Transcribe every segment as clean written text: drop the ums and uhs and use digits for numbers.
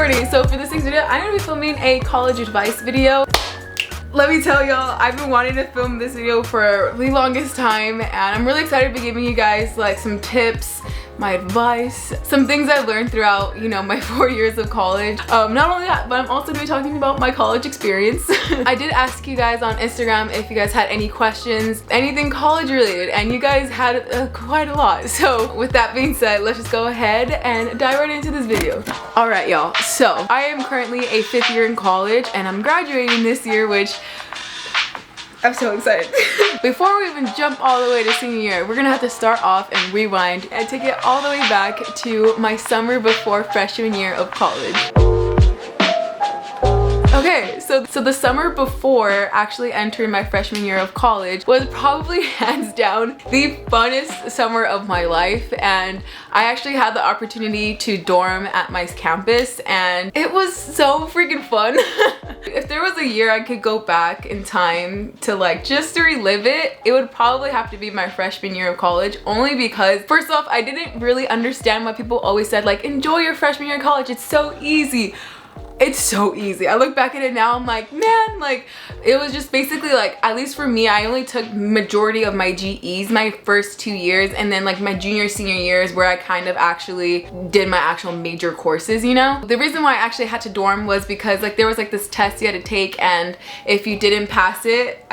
morning. So for this week's video, I'm gonna be filming a college advice video. Let me tell y'all, I've been wanting to film this video for the longest time, and I'm really excited to be giving you guys like some tips, my advice, some things I've learned throughout, you know, my 4 years of college. Not only that, but I'm also gonna be talking about my college experience. I did ask you guys on Instagram if you guys had any questions, anything college related, and you guys had quite a lot. So with that being said, let's just go ahead and dive right into this video. All right, y'all. So I am currently a 5th year in college, and I'm graduating this year, which I'm so excited. Before we even jump all the way to senior year, we're gonna have to start off and rewind and take it all the way back to my summer before freshman year of college. Okay, so the summer before actually entering my freshman year of college was probably hands down the funnest summer of my life, and I actually had the opportunity to dorm at my campus, and it was so freaking fun. If there was a year I could go back in time to like just to relive it, it would probably have to be my freshman year of college, only because first off, I didn't really understand why people always said like, enjoy your freshman year of college, it's so easy. It's so easy. I look back at it now, I'm like, man, like it was just basically like, at least for me, I only took majority of my GEs my first 2 years, and then like my junior senior years where I kind of actually did my actual major courses, you know? The reason why I actually had to dorm was because like there was like this test you had to take, and if you didn't pass it,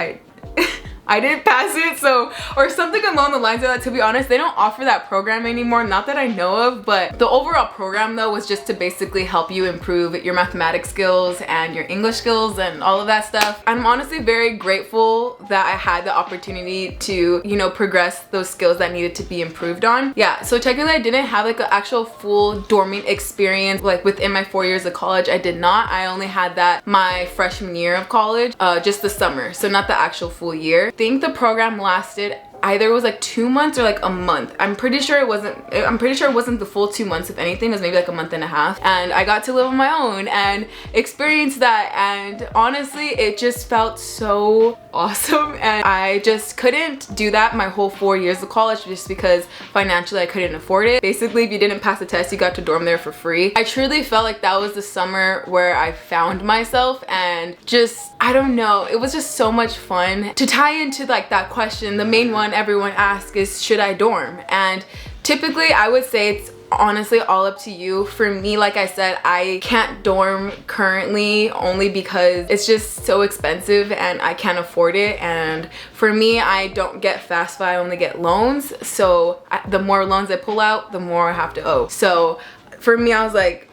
I didn't pass it, so, or something along the lines of that. To be honest, they don't offer that program anymore, not that I know of, but the overall program though was just to basically help you improve your mathematics skills and your English skills and all of that stuff. I'm honestly very grateful that I had the opportunity to, you know, progress those skills that needed to be improved on. Yeah, so technically I didn't have like an actual full dorming experience like within my 4 years of college. I did not. I only had that my freshman year of college, just the summer, so not the actual full year. I think the program lasted either it was like 2 months or like a month. I'm pretty sure it wasn't the full 2 months. If anything, it was maybe like a month and a half, and I got to live on my own and experience that, and honestly it just felt so awesome, and I just couldn't do that my whole 4 years of college just because financially I couldn't afford it. Basically, if you didn't pass the test, you got to dorm there for free. I truly felt like that was the summer where I found myself, and just, I don't know, it was just so much fun. To tie into like that question, the main one everyone asks is, should I dorm? And typically I would say it's honestly all up to you. For me, like I said, I can't dorm currently only because it's just so expensive and I can't afford it. And for me, I don't get FAFSA, I only get loans. So the more loans I pull out, the more I have to owe. So for me, I was like,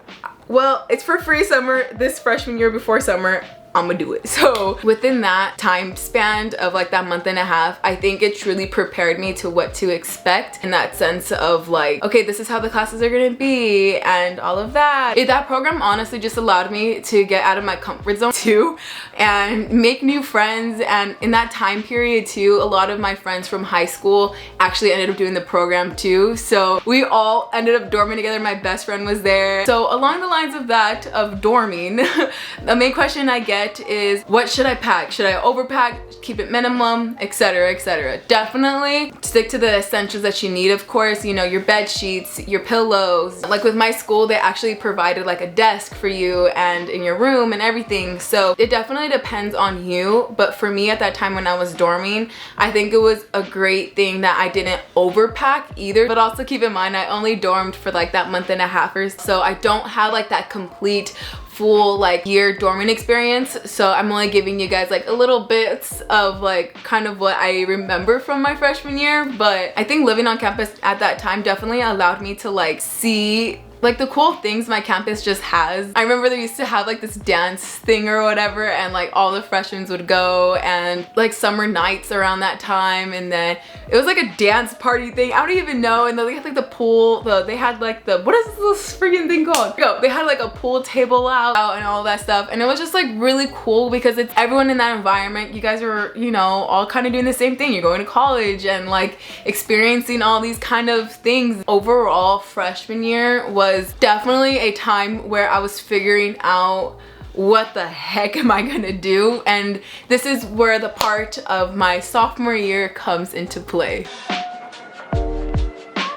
well, it's for free summer, this freshman year before summer, I'm gonna do it. So within that time span of like that month and a half, I think it truly prepared me to what to expect, in that sense of like, okay, this is how the classes are gonna be and all of that. That program honestly just allowed me to get out of my comfort zone too and make new friends. And in that time period too, a lot of my friends from high school actually ended up doing the program too. So we all ended up dorming together. My best friend was there. So along the lines of that, of dorming, the main question I get is, what should I pack? Should I overpack, keep it minimum, etc., etc.? Definitely stick to the essentials that you need, of course, you know, your bed sheets, your pillows. Like with my school, they actually provided like a desk for you and in your room and everything. So it definitely depends on you. But for me at that time when I was dorming, I think it was a great thing that I didn't overpack either. But also keep in mind, I only dormed for like that month and a half or so. I don't have like that complete full like year dorming experience, so I'm only giving you guys like a little bits of like kind of what I remember from my freshman year. But I think living on campus at that time definitely allowed me to like see like the cool things my campus just has. I remember they used to have like this dance thing or whatever, and like all the freshmen would go, and like summer nights around that time, and then it was like a dance party thing. I don't even know. And then they had like the pool, they had like the, what is this freaking thing called? They had like a pool table out and all that stuff, and it was just like really cool because it's everyone in that environment. You guys were, you know, all kind of doing the same thing. You're going to college and like experiencing all these kind of things. Overall, freshman year was definitely a time where I was figuring out what the heck am I gonna do, and this is where the part of my sophomore year comes into play.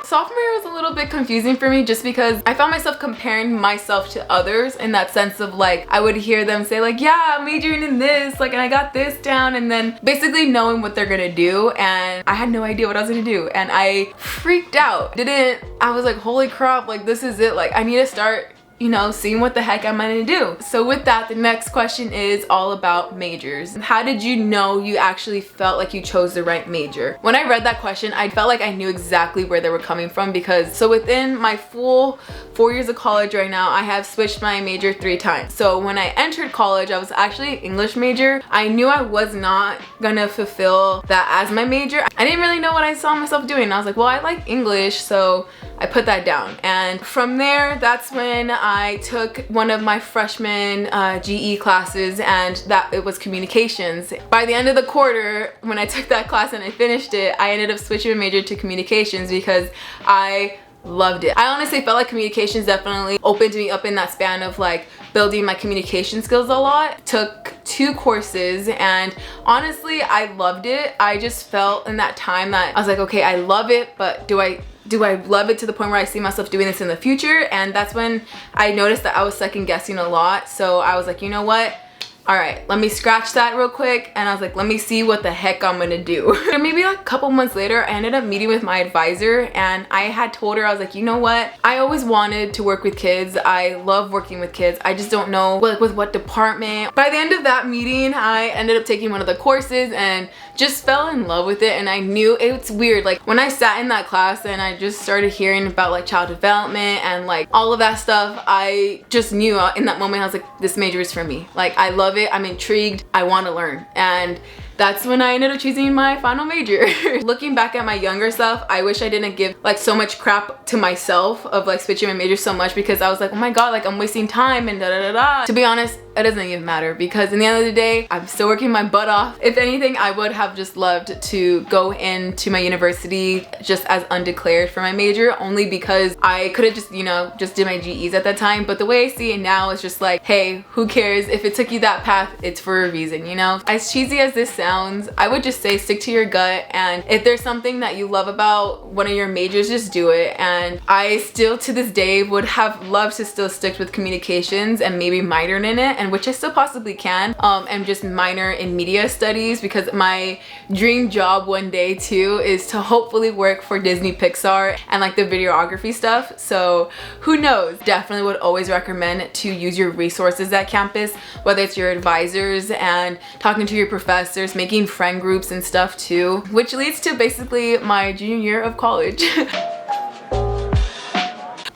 sophomore year was a little bit confusing for me just because I found myself comparing myself to others in that sense of like, I would hear them say like, yeah, I'm majoring in this, like, and I got this down, and then basically knowing what they're gonna do, and I had no idea what I was gonna do, and I freaked out. I was like, holy crap, like this is it, like I need to start, you know, seeing what the heck I'm gonna do. So with that, the next question is all about majors. How did you know you actually felt like you chose the right major? When I read that question, I felt like I knew exactly where they were coming from, because so within my full 4 years of college right now, I have switched my major 3 times. So when I entered college, I was actually an English major. I knew I was not gonna fulfill that as my major. I didn't really know what I saw myself doing. I was like, well, I like English, so I put that down. And from there, that's when I took one of my freshman GE classes, and that it was communications. By the end of the quarter, when I took that class and I finished it, I ended up switching my major to communications because I loved it. I honestly felt like communications definitely opened me up in that span of like building my communication skills a lot. Took 2 courses, and honestly, I loved it. I just felt in that time that I was like, okay, I love it, but do I love it to the point where I see myself doing this in the future? And that's when I noticed that I was second guessing a lot. So I was like, you know what? All right, let me scratch that real quick. And I was like, let me see what the heck I'm gonna do. And maybe like a couple months later, I ended up meeting with my advisor, and I had told her, I was like, you know what? I always wanted to work with kids. I love working with kids. I just don't know like with what department. By the end of that meeting, I ended up taking one of the courses and just fell in love with it. And I knew it's weird. Like when I sat in that class and I just started hearing about like child development and like all of that stuff, I just knew in that moment, I was like, this major is for me. Like I love it. I'm intrigued. I want to learn. And that's when I ended up choosing my final major. Looking back at my younger self, I wish I didn't give like so much crap to myself of like switching my major so much, because I was like, oh my god, like I'm wasting time and da da da da. To be honest, it doesn't even matter, because in the end of the day, I'm still working my butt off. If anything, I would have just loved to go into my university just as undeclared for my major, only because I could have just, you know, just did my GEs at that time. But the way I see it now is just like, hey, who cares? If it took you that path, it's for a reason, you know? As cheesy as this sounds, I would just say stick to your gut, and if there's something that you love about one of your majors, just do it. And I still to this day would have loved to still stick with communications and maybe minor in it, and which I still possibly can, and just minor in media studies, because my dream job one day too is to hopefully work for Disney Pixar and like the videography stuff. So who knows? Definitely would always recommend to use your resources at campus, whether it's your advisors and talking to your professors, making friend groups and stuff too, which leads to basically my junior year of college.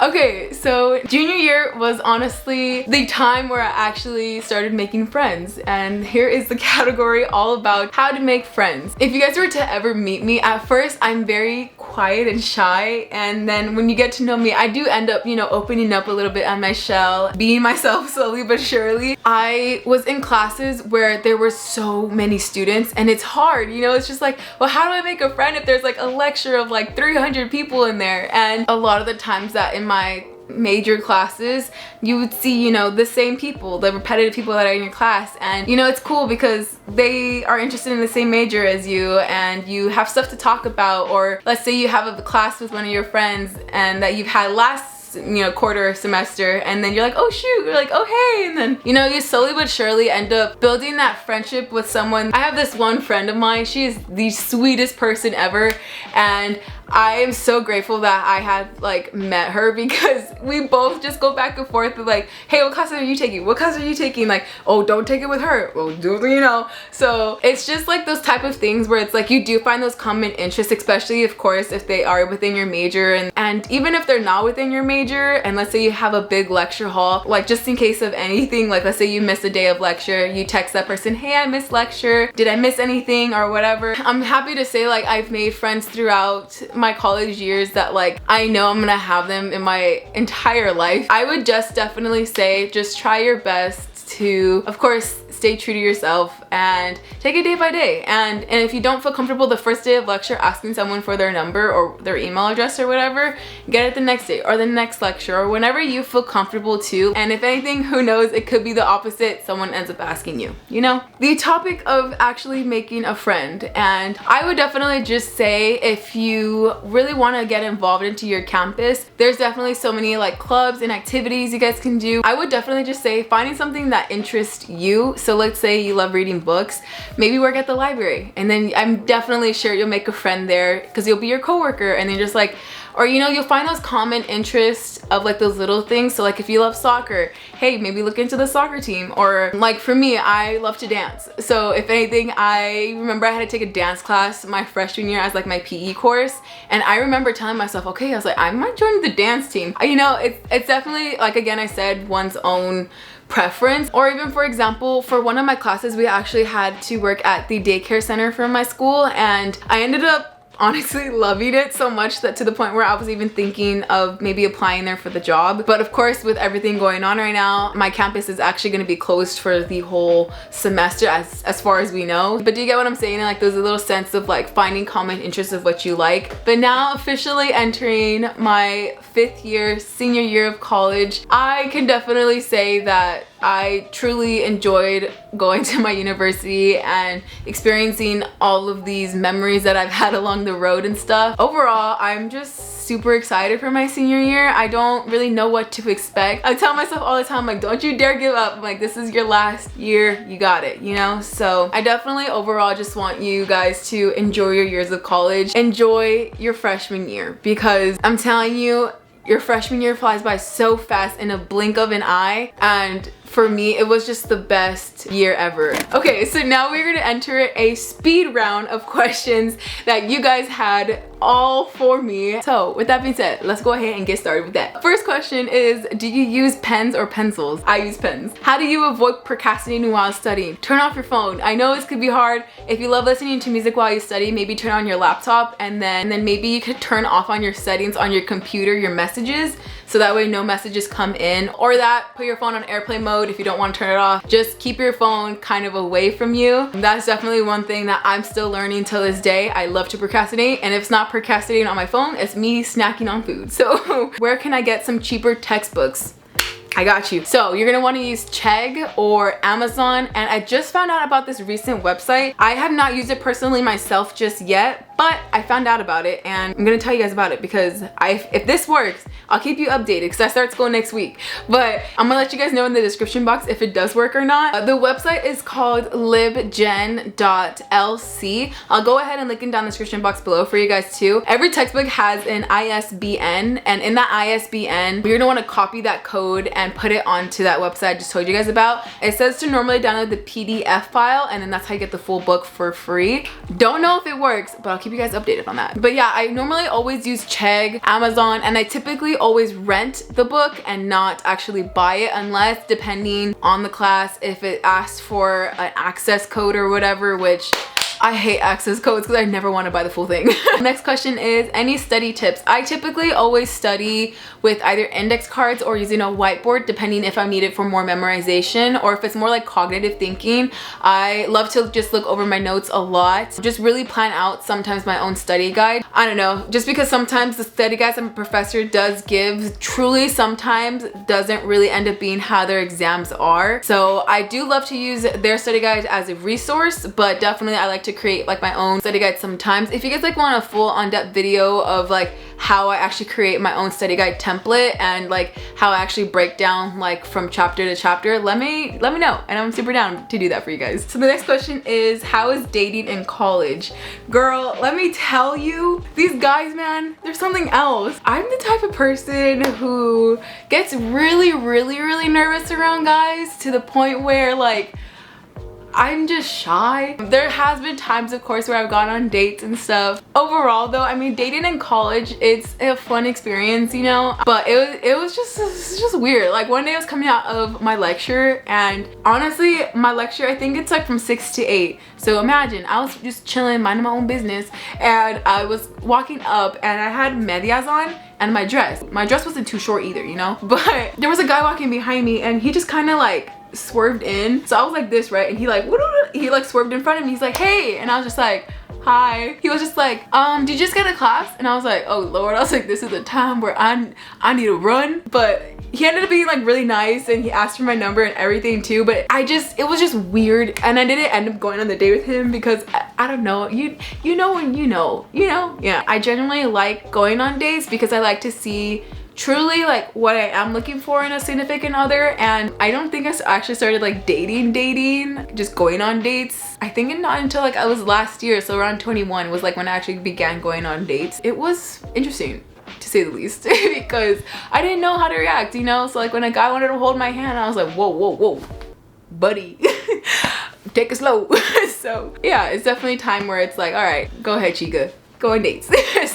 Okay, so junior year was honestly the time where I actually started making friends, and here is the category all about how to make friends. If you guys were to ever meet me, at first I'm very quiet and shy, and then when you get to know me, I do end up, you know, opening up a little bit on my shell, being myself slowly but surely. I was in classes where there were so many students, and it's hard, you know, it's just like, well, how do I make a friend if there's like a lecture of like 300 people in there? And a lot of the times that in my major classes, you would see, you know, the same people, the repetitive people that are in your class, and you know, it's cool because they are interested in the same major as you, and you have stuff to talk about. Or let's say you have a class with one of your friends and that you've had last, you know, quarter semester, and then you're like, oh shoot, you're like, oh hey, and then, you know, you slowly but surely end up building that friendship with someone. I have this one friend of mine, she is the sweetest person ever, and I am so grateful that I had like met her, because we both just go back and forth with like, hey, what class are you taking? What class are you taking? Like, oh, don't take it with her. Well, do, you know? So it's just like those type of things where it's like you do find those common interests, especially of course if they are within your major, and even if they're not within your major, and let's say you have a big lecture hall, like just in case of anything, like let's say you miss a day of lecture, you text that person, hey, I missed lecture, did I miss anything or whatever. I'm happy to say like I've made friends throughout my college years that like I know I'm gonna have them in my entire life. I would just definitely say just try your best to, of course, stay true to yourself and take it day by day. And if you don't feel comfortable the first day of lecture asking someone for their number or their email address or whatever, get it the next day or the next lecture or whenever you feel comfortable too. And if anything, who knows, it could be the opposite. Someone ends up asking you, you know? The topic of actually making a friend. And I would definitely just say, if you really want to get involved into your campus, there's definitely so many like clubs and activities you guys can do. I would definitely just say finding something that interests you. So let's say you love reading books, maybe work at the library, and then I'm definitely sure you'll make a friend there because you'll be your coworker, and then just like, or you know, you'll find those common interests of like those little things. So like if you love soccer, hey, maybe look into the soccer team. Or like for me, I love to dance. So if anything, I remember I had to take a dance class my freshman year as like my PE course. And I remember telling myself, okay, I was like, I might join the dance team. You know, it's definitely, like again, I said, one's own preference. Or even, for example, for one of my classes, we actually had to work at the daycare center for my school, and I ended up honestly loving it so much that to the point where I was even thinking of maybe applying there for the job. But of course, with everything going on right now, my campus is actually going to be closed for the whole semester as far as we know. But do you get what I'm saying? Like there's a little sense of like finding common interests of what you like. But now officially entering my 5th year, senior year of college, I can definitely say that I truly enjoyed going to my university and experiencing all of these memories that I've had along the road and stuff. Overall, I'm just super excited for my senior year. I don't really know what to expect. I tell myself all the time, like, don't you dare give up. I'm like, this is your last year, you got it, you know? So I definitely overall just want you guys to enjoy your years of college. Enjoy your freshman year, because I'm telling you, your freshman year flies by so fast in a blink of an eye. And for me, it was just the best year ever. Okay, so now we're gonna enter a speed round of questions that you guys had all for me. So with that being said, let's go ahead and get started with that. First question is, do you use pens or pencils? I use pens. How do you avoid procrastinating while studying? Turn off your phone. I know this could be hard. If you love listening to music while you study, maybe turn on your laptop, and then maybe you could turn off on your settings on your computer, your messages, so that way no messages come in. Or that, put your phone on airplane mode if you don't want to turn it off. Just keep your phone kind of away from you. That's definitely one thing that I'm still learning till this day. I love to procrastinate, and if it's not procrastinating on my phone, it's me snacking on food. So where can I get some cheaper textbooks? I got you. So you're gonna want to use Chegg or Amazon, and I just found out about this recent website. I have not used it personally myself just yet, but I found out about it, and I'm gonna tell you guys about it because if this works, I'll keep you updated because I start school next week. But I'm gonna let you guys know in the description box if it does work or not. The website is called libgen.lc. I'll go ahead and link it down in the description box below for you guys too. Every textbook has an ISBN, and in that ISBN, you're gonna want to copy that code and put it onto that website I just told you guys about. It says to normally download the PDF file, and then that's how you get the full book for free. Don't know if it works, but I'll keep you guys updated on that. But yeah, I normally always use Chegg, Amazon, and I typically always rent the book and not actually buy it, unless depending on the class, if it asks for an access code or whatever, which I hate access codes because I never want to buy the full thing. Next question is, any study tips? I typically always study with either index cards or using a whiteboard, depending if I need it for more memorization or if it's more like cognitive thinking. I love to just look over my notes a lot. Just really plan out sometimes my own study guide. I don't know, just because sometimes the study guides that my professor does give truly sometimes doesn't really end up being how their exams are. So I do love to use their study guide as a resource, but definitely I like to create like my own study guide sometimes. If you guys like want a full on-depth video of like how I actually create my own study guide template and like how I actually break down like from chapter to chapter, let me know, and I'm super down to do that for you guys. So the next question is, how is dating in college? Girl, let me tell you, these guys, man, there's something else. I'm the type of person who gets really nervous around guys to the point where like I'm just shy. There has been times, of course, where I've gone on dates and stuff. Overall though, I mean, dating in college, it's a fun experience, you know, but it was just weird. Like one day I was coming out of my lecture, and honestly, my lecture, I think it's like from 6 to 8. So imagine, I was just chilling, minding my own business, and I was walking up and I had medias on and my dress. My dress wasn't too short either, you know, but there was a guy walking behind me, and he just kind of like swerved in. So I was like this, right? And he like, he like swerved in front of me. He's like, hey. And I was just like, hi. He was just like, did you just get a class? And I was like, oh Lord. I was like, this is a time where I need to run. But he ended up being like really nice, and he asked for my number and everything too. But it was just weird, and I didn't end up going on the date with him because I don't know, you know when you know. Yeah, I genuinely like going on dates because I like to see truly like what I am looking for in a significant other. And I don't think I actually started like dating, just going on dates. I think not until like I was last year, so around 21 was like when I actually began going on dates. It was interesting, to say the least, because I didn't know how to react, you know? So like when a guy wanted to hold my hand, I was like, whoa, buddy, take it slow. So yeah, it's definitely time where it's like, all right, go ahead, chica, go on dates.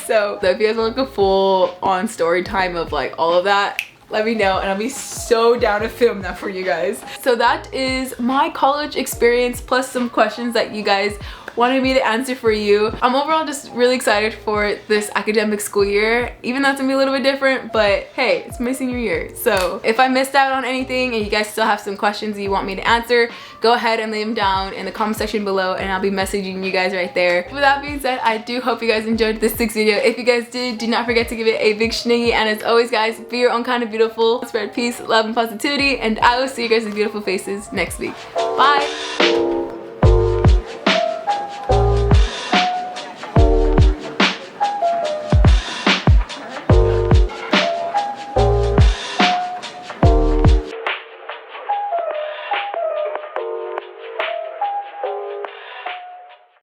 So if you guys want like a full on story time of like all of that, let me know and I'll be so down to film that for you guys. So that is my college experience plus some questions that you guys wanted me to answer for you. I'm overall just really excited for this academic school year, even though it's gonna be a little bit different, but hey, it's my senior year. So if I missed out on anything and you guys still have some questions you want me to answer, go ahead and leave them down in the comment section below and I'll be messaging you guys right there. With that being said, I do hope you guys enjoyed this 6th video. If you guys did, do not forget to give it a big shniggy, and as always guys, be your own kind of beautiful, spread peace, love, and positivity, and I will see you guys with beautiful faces next week. Bye!